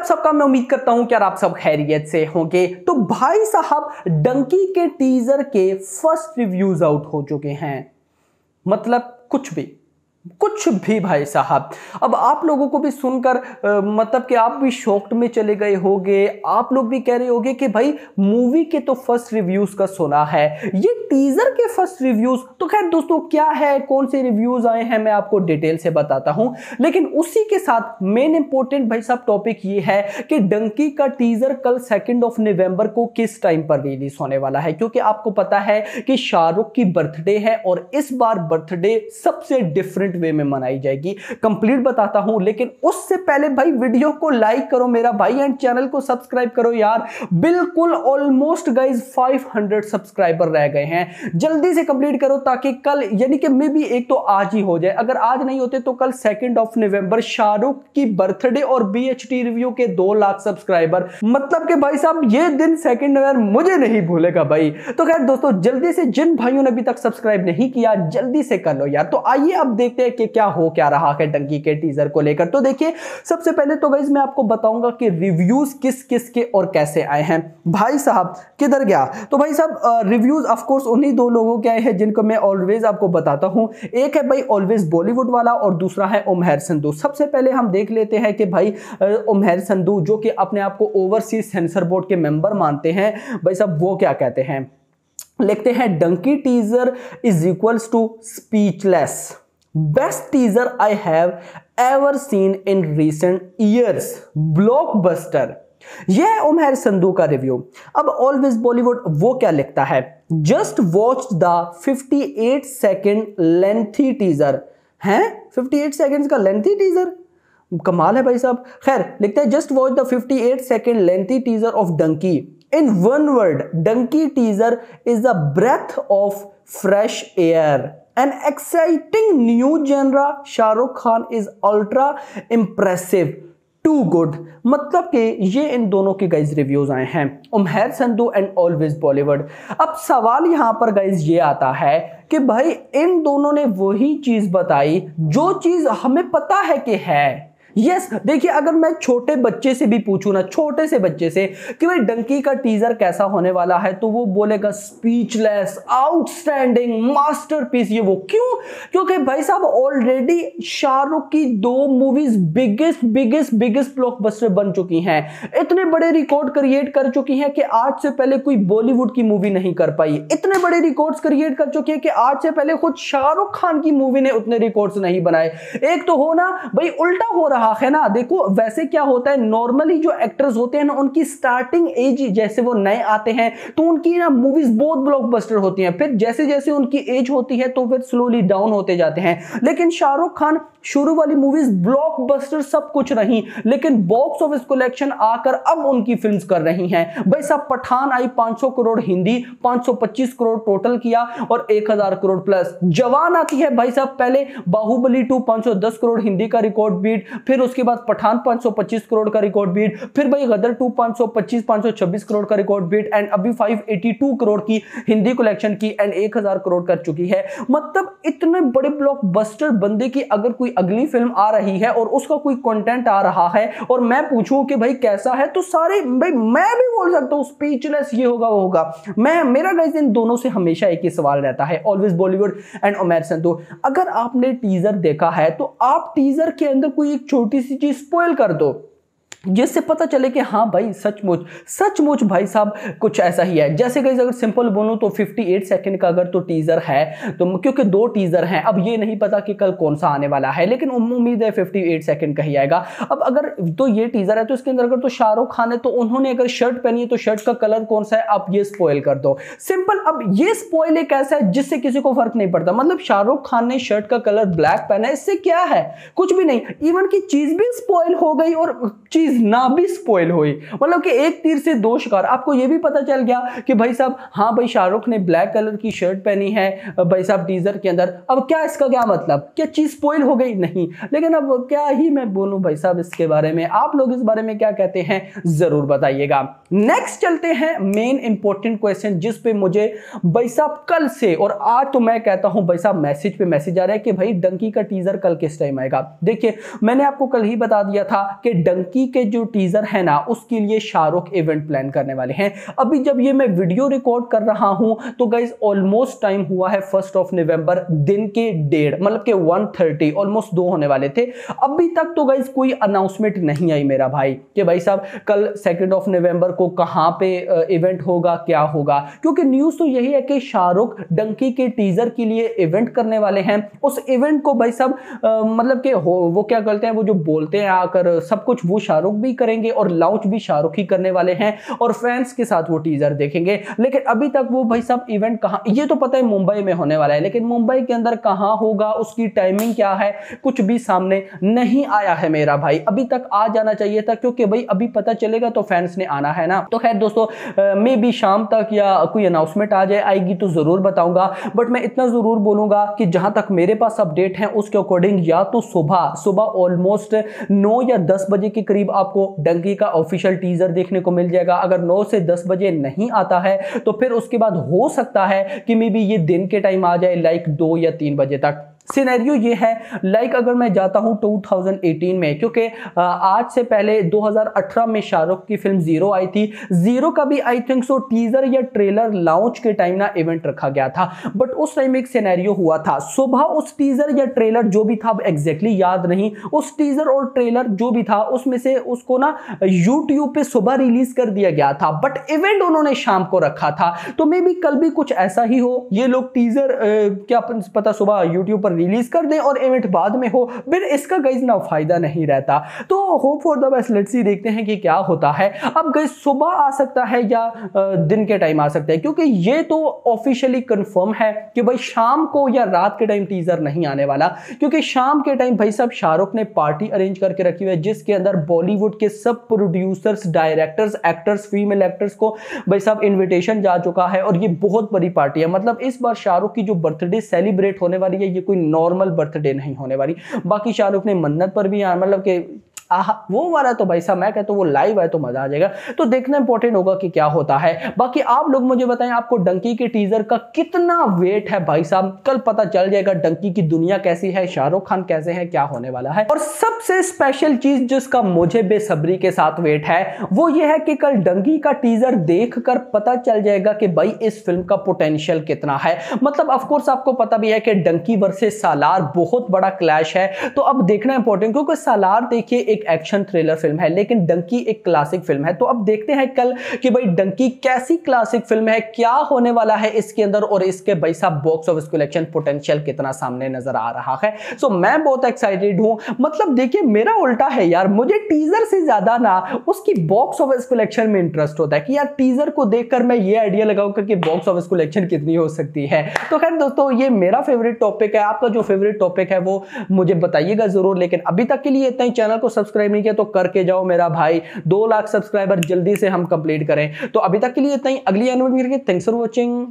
आप सबका मैं उम्मीद करता हूं कि यार आप सब खैरियत से होंगे। तो भाई साहब डंकी के टीजर के फर्स्ट रिव्यूज आउट हो चुके हैं। मतलब कुछ भी भाई साहब। अब आप लोगों को भी सुनकर मतलब कि आप भी शॉक्ड में चले गए होंगे। आप लोग भी कह रहे होंगे कि भाई मूवी के तो फर्स्ट रिव्यूज का सुना है, ये टीजर के फर्स्ट रिव्यूज। तो खैर दोस्तों क्या है, कौन से रिव्यूज आए हैं मैं आपको डिटेल से बताता हूं, लेकिन उसी के साथ मेन इंपॉर्टेंट भाई साहब टॉपिक ये है कि डंकी का टीजर कल 2 नवंबर को किस टाइम पर रिलीज होने वाला है। क्योंकि आपको पता है कि शाहरुख की बर्थडे है और इस बार बर्थडे सबसे डिफरेंट वे में मनाई जाएगी। कंप्लीट बताता हूं, लेकिन उससे पहले भाई वीडियो को लाइक करो मेरा भाई एंड चैनल को सब्सक्राइब करो यार। बिल्कुल ऑलमोस्ट गाइस 500 सब्सक्राइबर रह गए हैं, जल्दी से कंप्लीट करो ताकि कल यानी कि मे बी एक तो आज ही हो जाए, अगर आज नहीं होते तो कल 2 नवंबर शाहरुख की बर्थडे और BHT रिव्यू के 2 लाख सब्सक्राइबर। मतलब कि भाई साहब ये दिन 2 नवंबर मुझे नहीं भूलेगा भाई। तो खैर दोस्तों जल्दी से जिन भाइयों ने अभी तक सब्सक्राइब नहीं किया जल्दी से कर लो यार। तो आइए अब देखते हैं कि क्या रहा है डंकी के टीजर को लेकर। तो देखिए सबसे पहले तो गाइस मैं आपको बताऊंगा कि रिव्यूज किस के और कैसे आए हैं। भाई साहब किधर गया, तो भाई साहब रिव्यूज ऑफ कोर्स उन्हीं 2 लोगों के आए हैं जिनको मैं ऑलवेज आपको बताता हूं। एक है भाई ऑलवेज बॉलीवुड वाला और दूसरा है उमैर संधू। सबसे पहले हम देख लेते हैं कि भाई उमैर संधू जो कि अपने आप को ओवरसीज सेंसर बोर्ड के मेंबर मानते हैं, भाई साहब वो क्या कहते हैं, लिखते हैं Dunki teaser is equals to speechless, best teaser I have ever seen in recent years, blockbuster. यह है उमैर संधू का रिव्यू। अब ऑलवेज बॉलीवुड वो क्या लिखता है, just watch the 58 second lengthy teaser. है 58 सेकेंड का लेंथी टीजर, कमाल है भाई साहब। खैर लिखते हैं just watch the 58 second lengthy teaser of Dunki. In one word Dunki teaser is the breath of fresh air, an exciting new genre. Shahrukh Khan is ultra impressive, too good। मतलब कि ये इन दोनों के गाइज रिव्यूज आए हैं, उमैर संधू एंड ऑलवेज बॉलीवुड। अब सवाल यहां पर गाइज ये आता है कि भाई इन दोनों ने वही चीज बताई जो चीज हमें पता है कि है। यस देखिए अगर मैं छोटे बच्चे से भी पूछूं ना, छोटे से बच्चे से कि भाई डंकी का टीजर कैसा होने वाला है, तो वो बोलेगा स्पीचलेस, आउटस्टैंडिंग, मास्टरपीस। ये वो क्यों, क्योंकि भाई साहब ऑलरेडी शाहरुख की 2 मूवीज बिगेस्ट ब्लॉकबस्टर बन चुकी हैं, इतने बड़े रिकॉर्ड क्रिएट कर चुकी हैं कि आज से पहले कोई बॉलीवुड की मूवी नहीं कर पाई। इतने बड़े रिकॉर्ड्स क्रिएट कर चुकी है कि आज से पहले खुद शाहरुख खान की मूवी ने उतने रिकॉर्ड्स नहीं बनाए। एक तो हो ना भाई उल्टा हो रहा है ना। देखो वैसे क्या होता है, नॉर्मली जो एक्टर्स होते हैं ना उनकी स्टार्टिंग एज जैसे वो नए आते हैं तो उनकी ना मूवीज बहुत ब्लॉकबस्टर होती हैं, फिर जैसे जैसे उनकी एज होती है तो फिर स्लोली डाउन होते जाते हैं। लेकिन शाहरुख खान शुरू वाली मूवीज ब्लॉकबस्टर सब कुछ रही, लेकिन बॉक्स ऑफिस कलेक्शन आकर अब उनकी फिल्म्स कर रही हैं। भाई साहब पठान आई 500 करोड़ हिंदी, 525 करोड़ टोटल किया और 1000 करोड़ प्लस। जवान आती है भाई साहब, पहले बाहुबली 2 510 करोड़ हिंदी का रिकॉर्ड बीट, फिर उसके बाद पठान 525 करोड़ का रिकॉर्ड बीट, फिर भाई गदर 2 526 करोड़ का रिकॉर्ड बीट एंड अभी 582 करोड़ की हिंदी कलेक्शन की एंड 1000 करोड़ कर चुकी है। मतलब इतने बड़े ब्लॉकबस्टर बंदे की अगर कोई अगली फिल्म आ रही है और उसका कोई कंटेंट आ रहा है और मैं पूछूं कि भाई कैसा है, तो सारे भाई मैं भी बोल सकता हूं स्पीचलेस, ये होगा वो होगा। मेरा गाइस इन दोनों से हमेशा एक ही सवाल रहता है, ऑलवेज बॉलीवुड एंड उमैर संधू। अगर आपने टीजर देखा है तो आप टीजर के अंदर कोई एक छोटी सी चीज स्पॉइल कर दो जिससे पता चले कि हाँ भाई सचमुच भाई साहब कुछ ऐसा ही है। जैसे गाइस अगर सिंपल बोलूं तो 58 सेकंड का अगर तो टीजर है तो क्योंकि 2 टीजर हैं, अब ये नहीं पता कि कल कौन सा आने वाला है, लेकिन उम्मीद है 58 सेकंड का ही आएगा। अब अगर तो ये टीजर है तो इसके अंदर अगर तो शाहरुख खान है तो उन्होंने अगर शर्ट पहनी है तो शर्ट का कलर कौन सा है आप ये स्पॉइल कर दो, सिंपल। अब ये स्पॉइल एक ऐसा है जिससे किसी को फर्क नहीं पड़ता, मतलब शाहरुख खान ने शर्ट का कलर ब्लैक पहना है, इससे क्या है, कुछ भी नहीं। इवन की चीज भी स्पॉइल हो गई और चीज ना भी स्पॉइल हुई, मतलब कि एक तीर से 2 शिकार। आपको यह भी पता चल गया कि भाई साहब हाँ भाई शाहरुख ने ब्लैक कलर की शर्ट पहनी है भाई साहब टीजर के अंदर। अब क्या इसका क्या मतलब, क्या चीज स्पॉइल हो गई, नहीं। लेकिन अब क्या ही मैं बोलूं भाई साहब इसके बारे में, आप लोग इस बारे में क्या कहते हैं जरूर बताइएगा। नेक्स्ट चलते हैं मेन इंपॉर्टेंट क्वेश्चन जिस पे मुझे भाई साहब कल से और आज तो मैं कहता हूं भाई साहब मैसेज पे मैसेज आ रहा है कि भाई डंकी का टीजर कल किस टाइम आएगा। देखिए मैंने आपको कल ही बता दिया था कि डंकी के के जो टीजर है ना उसके लिए शाहरुख इवेंट प्लान करने वाले हैं। अभी जब ये मैं वीडियो रिकॉर्ड कर रहा हूं तो गाइस ऑलमोस्ट टाइम हुआ है 1 नवंबर दिन के 1:30 मतलब के 1:30 ऑलमोस्ट 2 होने वाले थे। अभी तक तो गाइस कोई अनाउंसमेंट नहीं आई मेरा भाई कि भाई साहब कल 2 नवंबर को कहां पे इवेंट होगा क्या होगा, क्योंकि न्यूज तो यही है कि शाहरुख डंकी के टीजर के लिए इवेंट करने वाले हैं। उस इवेंट को भाई साहब मतलब कि वो क्या करते हैं, वो जो बोलते हैं आकर सब कुछ वो शाहरुख भी करेंगे और लॉन्च भी शाहरुख ही करने वाले हैं और फैंस के साथ वो टीजर देखेंगे। लेकिन अभी तक वो भाई साहब इवेंट कहां, ये तो पता है मुंबई में होने वाला है, लेकिन मुंबई के अंदर कहां होगा, उसकी टाइमिंग क्या है, कुछ भी सामने नहीं आया है मेरा भाई। अभी तक आ जाना चाहिए था, क्योंकि भाई अभी पता चलेगा तो फैंस ने आना है ना। तो खैर दोस्तों मे बी शाम तक या कोई अनाउंसमेंट आ जाए, आएगी तो जरूर बताऊंगा। बट मैं इतना जरूर बोलूंगा कि जहां तक मेरे पास अपडेट है उसके अकॉर्डिंग या तो सुबह ऑलमोस्ट 9 या 10 बजे के करीब आपको डंकी का ऑफिशियल टीजर देखने को मिल जाएगा। अगर 9 से 10 बजे नहीं आता है तो फिर उसके बाद हो सकता है कि मे बी ये दिन के टाइम आ जाए, लाइक 2 या 3 बजे तक। सिनेरियो ये है, लाइक अगर मैं जाता हूं 2018 में, क्योंकि आज से पहले 2018 में शाहरुख की फिल्म जीरो आई थी। जीरो का भी आई थिंक सो टीजर या ट्रेलर लॉन्च के टाइम ना इवेंट रखा गया था। बट उस टाइम एक सिनेरियो हुआ था, सुबह उस टीजर या ट्रेलर जो भी था, अब एग्जैक्टली याद नहीं, उस टीजर और ट्रेलर जो भी था उसमें से उसको ना यूट्यूब पे सुबह रिलीज कर दिया गया था, बट इवेंट उन्होंने शाम को रखा था। तो मे बी कल भी कुछ ऐसा ही हो, ये लोग टीजर क्या पता सुबह यूट्यूब पर रिलीज कर दें और इवेंट बाद में हो, फिर इसका गाइस ना फायदा नहीं रहता। तो hope for the best, let's see, देखते हैं कि क्या होता है। अब गाइस सुबह आ सकता है या दिन के टाइम आ सकता है, क्योंकि ये तो ऑफिशियली कंफर्म है कि भाई शाम को या रात के टाइम टीजर नहीं आने वाला, क्योंकि शाम के टाइम भाई साहब शाहरुख ने पार्टी अरेंज करके रखी हुई है जिसके अंदर बॉलीवुड के सब producers, directors, actors, female actors को भाई साहब इन्विटेशन जा चुका है और ये बहुत बड़ी पार्टी है। मतलब इस बार शाहरुख की जो बर्थडे सेलिब्रेट होने वाली है ये कोई नॉर्मल बर्थडे नहीं होने वाली। बाकी शाहरुख ने मन्नत पर भी मतलब कि वो वाला तो भाई साहब मैं कहता हूं वो लाइव है तो मजा आ जाएगा। तो देखना इंपॉर्टेंट होगा कि क्या होता है। बाकी आप लोग मुझे बताएं आपको डंकी के टीजर का कितना वेट है भाई साहब, कल पता चल जाएगा डंकी की दुनिया कैसी है, शाहरुख खान कैसे है, क्या होने वाला है। और सबसे स्पेशल चीज जिसका मुझे बेसब्री के साथ वेट है वो ये है कि कल डंकी का टीजर देखकर पता चल जाएगा कि भाई इस फिल्म का पोटेंशियल कितना है। मतलब ऑफकोर्स आपको पता भी है कि डंकी वर्सेस सालार बहुत बड़ा क्लैश है, तो अब देखना इंपॉर्टेंट, क्योंकि सालार देखिए एक एक्शन थ्रिलर फिल्म है लेकिन डंकी एक क्लासिक फिल्म है। तो अब देखते हैं कल कि भाई डंकी कैसी क्लासिक फिल्म है, क्या होने वाला है इसके अंदर और इसके भाई साहब बॉक्स ऑफिस कलेक्शन पोटेंशियल कितना सामने नजर आ रहा है। सो मैं बहुत एक्साइटेड हूं। मतलब देखिए मेरा उल्टा है यार, मुझे टीजर से ज्यादा ना उसकी बॉक्स ऑफिस कलेक्शन में इंटरेस्ट होता है कि यार टीजर को देखकर मैं ये आइडिया लगाऊंगा कि बॉक्स ऑफिस कलेक्शन कितनी हो सकती है। तो खैर दोस्तों ये मेरा फेवरेट टॉपिक है, आपका जो फेवरेट टॉपिक है वो मुझे बताइएगा जरूर। लेकिन अभी तक के लिए इतना ही, चैनल को सब्सक्राइब नहीं किया तो करके जाओ मेरा भाई, 2 लाख सब्सक्राइबर जल्दी से हम कंप्लीट करें। तो अभी तक के लिए इतना ही, अगली एनिमेट करके थैंक्स फॉर वॉचिंग।